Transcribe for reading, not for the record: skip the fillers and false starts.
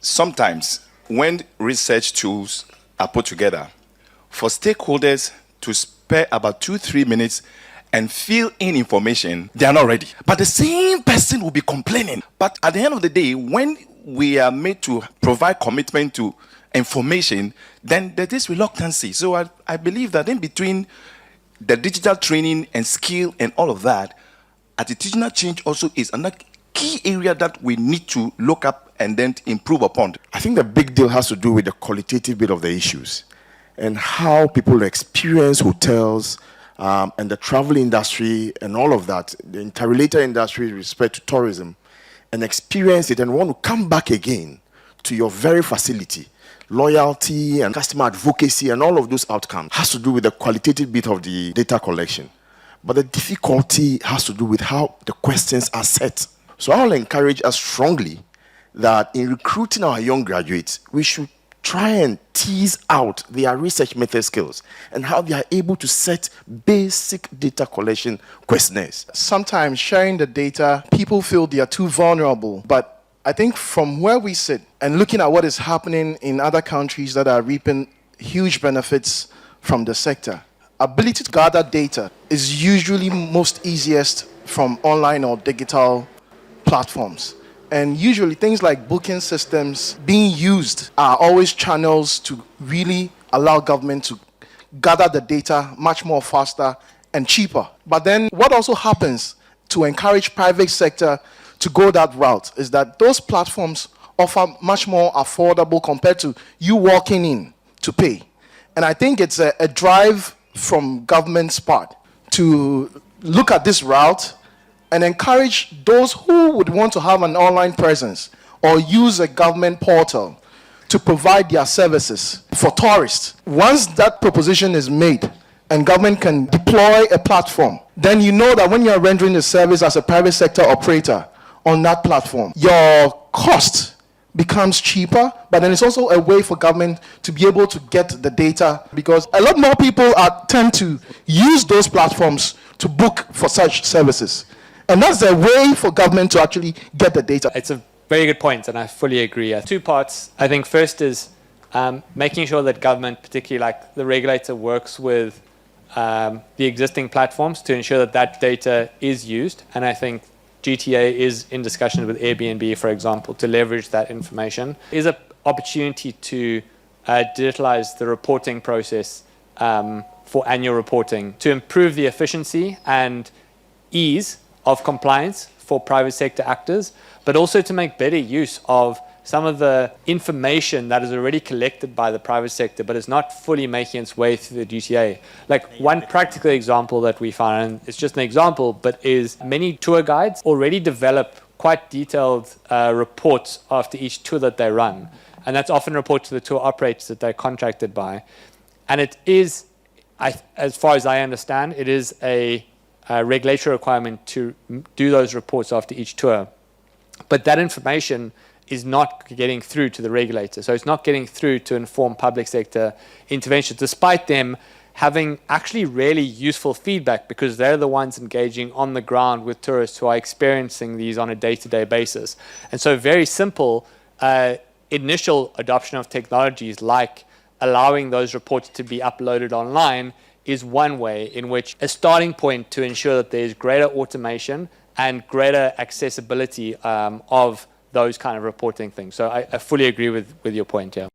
Sometimes when research tools are put together, for stakeholders to spare about 2-3 minutes and fill in information, they are not ready. But the same person will be complaining. But at the end of the day, when we are made to provide commitment to information, then there is reluctancy. So I believe that in between the digital training and skill and all of that, attitudinal change also is another key area that we need to look up and then improve upon. I think the big deal has to do with the qualitative bit of the issues and how people experience hotels and the travel industry and all of that, the interrelated industry with respect to tourism, and experience it and want to come back again to your very facility. Loyalty and customer advocacy and all of those outcomes has to do with the qualitative bit of the data collection. But the difficulty has to do with how the questions are set. So I'll encourage us strongly that in recruiting our young graduates, we should try and tease out their research method skills and how they are able to set basic data collection questionnaires. Sometimes sharing the data, people feel they are too vulnerable. But I think from where we sit and looking at what is happening in other countries that are reaping huge benefits from the sector, ability to gather data is usually most easiest from online or digital platforms. And usually things like booking systems being used are always channels to really allow government to gather the data much more faster and cheaper. But then what also happens to encourage private sector to go that route is that those platforms offer much more affordable compared to you walking in to pay. And I think it's a drive from government's part to look at this route and encourage those who would want to have an online presence or use a government portal to provide their services for tourists. Once that proposition is made and government can deploy a platform, then you know that when you're rendering a service as a private sector operator on that platform, your cost becomes cheaper, but then it's also a way for government to be able to get the data, because a lot more people tend to use those platforms to book for such services. And that's a way for government to actually get the data. It's a very good point, and I fully agree. Two parts. I think first is making sure that government, particularly like the regulator, works with the existing platforms to ensure that that data is used. And I think GTA is in discussion with Airbnb, for example, to leverage that information. Is an opportunity to digitalize the reporting process for annual reporting to improve the efficiency and ease of compliance for private sector actors, but also to make better use of some of the information that is already collected by the private sector, but is not fully making its way through the GTA. Like one practical example that we found, and it's just an example, but is many tour guides already develop quite detailed reports after each tour that they run. And that's often reported to the tour operators that they're contracted by. And it is, as far as I understand, it is a regulatory requirement to do those reports after each tour. But that information is not getting through to the regulator. So it's not getting through to inform public sector intervention, despite them having actually really useful feedback, because they're the ones engaging on the ground with tourists who are experiencing these on a day-to-day basis. And so very simple initial adoption of technologies like allowing those reports to be uploaded online is one way in which a starting point to ensure that there's greater automation and greater accessibility of those kind of reporting things. So I fully agree with your point, yeah.